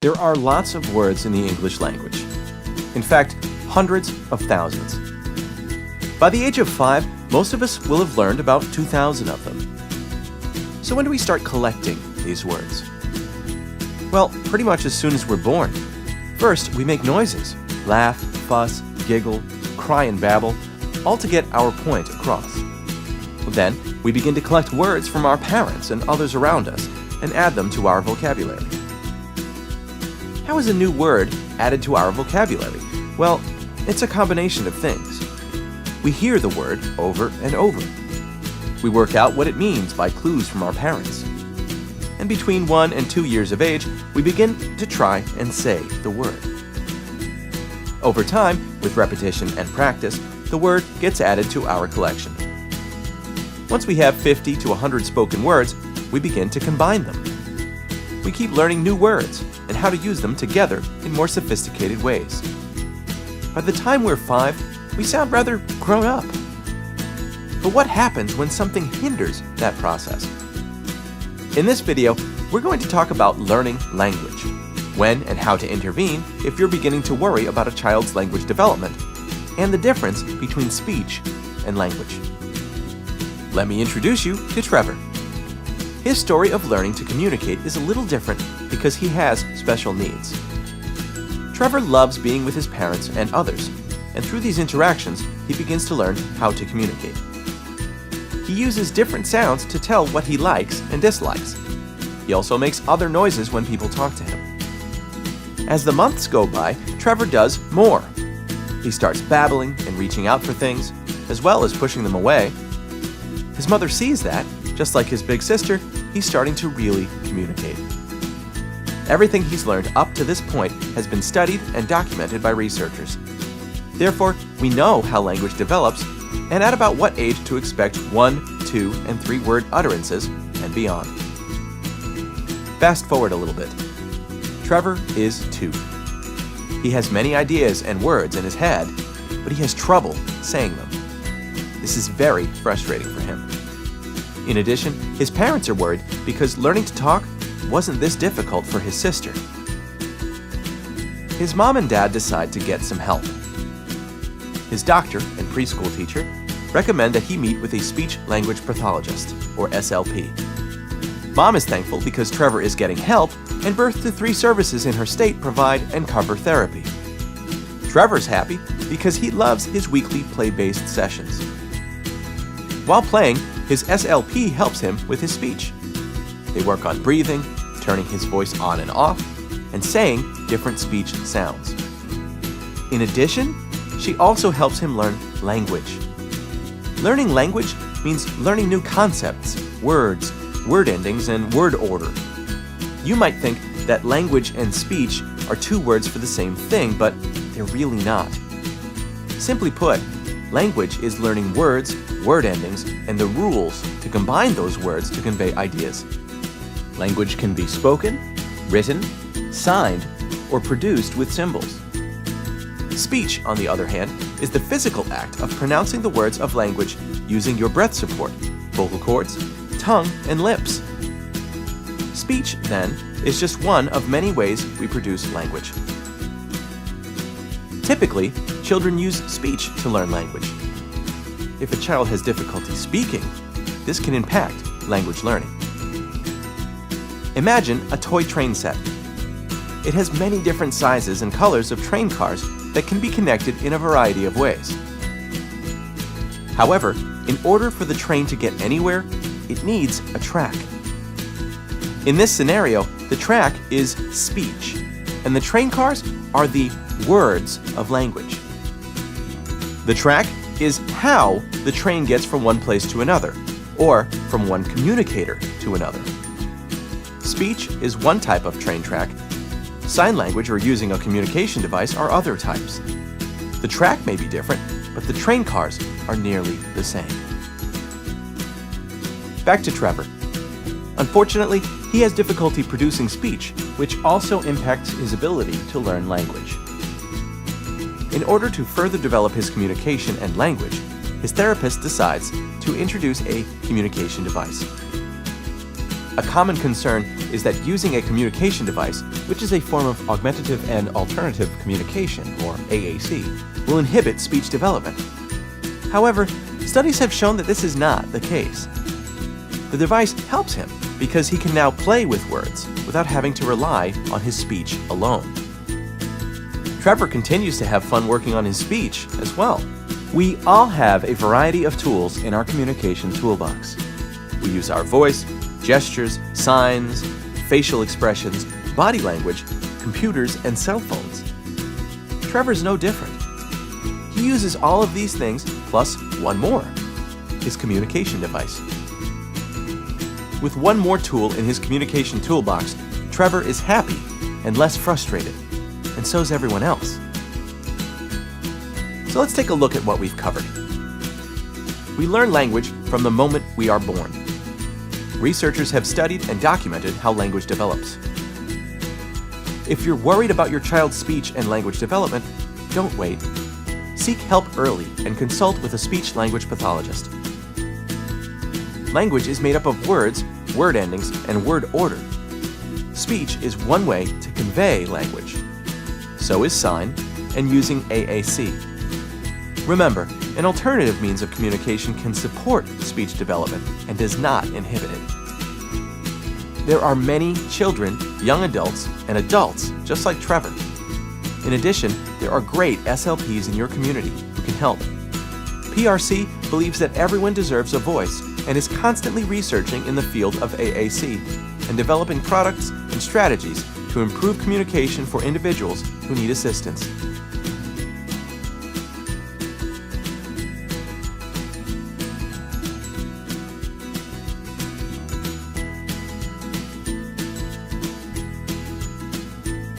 There are lots of words in the English language. In fact, hundreds of thousands. By the age of 5, most of us will have learned about 2,000 of them. So when do we start collecting these words? Well, pretty much as soon as we're born. First, we make noises, laugh, fuss, giggle, cry and babble, all to get our point across. Then, we begin to collect words from our parents and others around us and add them to our vocabulary. How is a new word added to our vocabulary? Well, it's a combination of things. We hear the word over and over. We work out what it means by clues from our parents. And between 1 and 2 years of age, we begin to try and say the word. Over time, with repetition and practice, the word gets added to our collection. Once we have 50 to 100 spoken words, we begin to combine them. We keep learning new words and how to use them together in more sophisticated ways. By the time we're 5, we sound rather grown up. But what happens when something hinders that process? In this video, we're going to talk about learning language, when and how to intervene if you're beginning to worry about a child's language development, and the difference between speech and language. Let me introduce you to Trevor. His story of learning to communicate is a little different because he has special needs. Trevor loves being with his parents and others, and through these interactions, he begins to learn how to communicate. He uses different sounds to tell what he likes and dislikes. He also makes other noises when people talk to him. As the months go by, Trevor does more. He starts babbling and reaching out for things, as well as pushing them away. His mother sees that, just like his big sister, he's starting to really communicate. Everything he's learned up to this point has been studied and documented by researchers. Therefore, we know how language develops and at about what age to expect 1, 2, and 3 word utterances and beyond. Fast forward a little bit. Trevor is 2. He has many ideas and words in his head, but he has trouble saying them. This is very frustrating for him. In addition, his parents are worried because learning to talk wasn't this difficult for his sister. His mom and dad decide to get some help. His doctor and preschool teacher recommend that he meet with a speech-language pathologist, or SLP. Mom is thankful because Trevor is getting help, and Birth to 3 services in her state provide and cover therapy. Trevor's happy because he loves his weekly play-based sessions. While playing, his SLP helps him with his speech. They work on breathing, turning his voice on and off, and saying different speech sounds. In addition, she also helps him learn language. Learning language means learning new concepts, words, word endings, and word order. You might think that language and speech are 2 words for the same thing, but they're really not. Simply put, language is learning words, word endings, and the rules to combine those words to convey ideas. Language can be spoken, written, signed, or produced with symbols. Speech, on the other hand, is the physical act of pronouncing the words of language using your breath support, vocal cords, tongue, and lips. Speech, then, is just one of many ways we produce language. Typically, children use speech to learn language. If a child has difficulty speaking, this can impact language learning. Imagine a toy train set. It has many different sizes and colors of train cars that can be connected in a variety of ways. However, in order for the train to get anywhere, it needs a track. In this scenario, the track is speech, and the train cars are the words of language. The track is how the train gets from one place to another, or from one communicator to another. Speech is one type of train track. Sign language or using a communication device are other types. The track may be different, but the train cars are nearly the same. Back to Trevor. Unfortunately, he has difficulty producing speech, which also impacts his ability to learn language. In order to further develop his communication and language, his therapist decides to introduce a communication device. A common concern is that using a communication device, which is a form of augmentative and alternative communication, or AAC, will inhibit speech development. However, studies have shown that this is not the case. The device helps him because he can now play with words without having to rely on his speech alone. Trevor continues to have fun working on his speech as well. We all have a variety of tools in our communication toolbox. We use our voice, gestures, signs, facial expressions, body language, computers, and cell phones. Trevor's no different. He uses all of these things plus one more, his communication device. With one more tool in his communication toolbox, Trevor is happy and less frustrated, and so's everyone else. So let's take a look at what we've covered. We learn language from the moment we are born. Researchers have studied and documented how language develops. If you're worried about your child's speech and language development, don't wait. Seek help early and consult with a speech-language pathologist. Language is made up of words, word endings, and word order. Speech is one way to convey language. So is sign and using AAC. Remember, an alternative means of communication can support speech development and does not inhibit it. There are many children, young adults, and adults just like Trevor. In addition, there are great SLPs in your community who can help. PRC believes that everyone deserves a voice and is constantly researching in the field of AAC and developing products and strategies to improve communication for individuals who need assistance.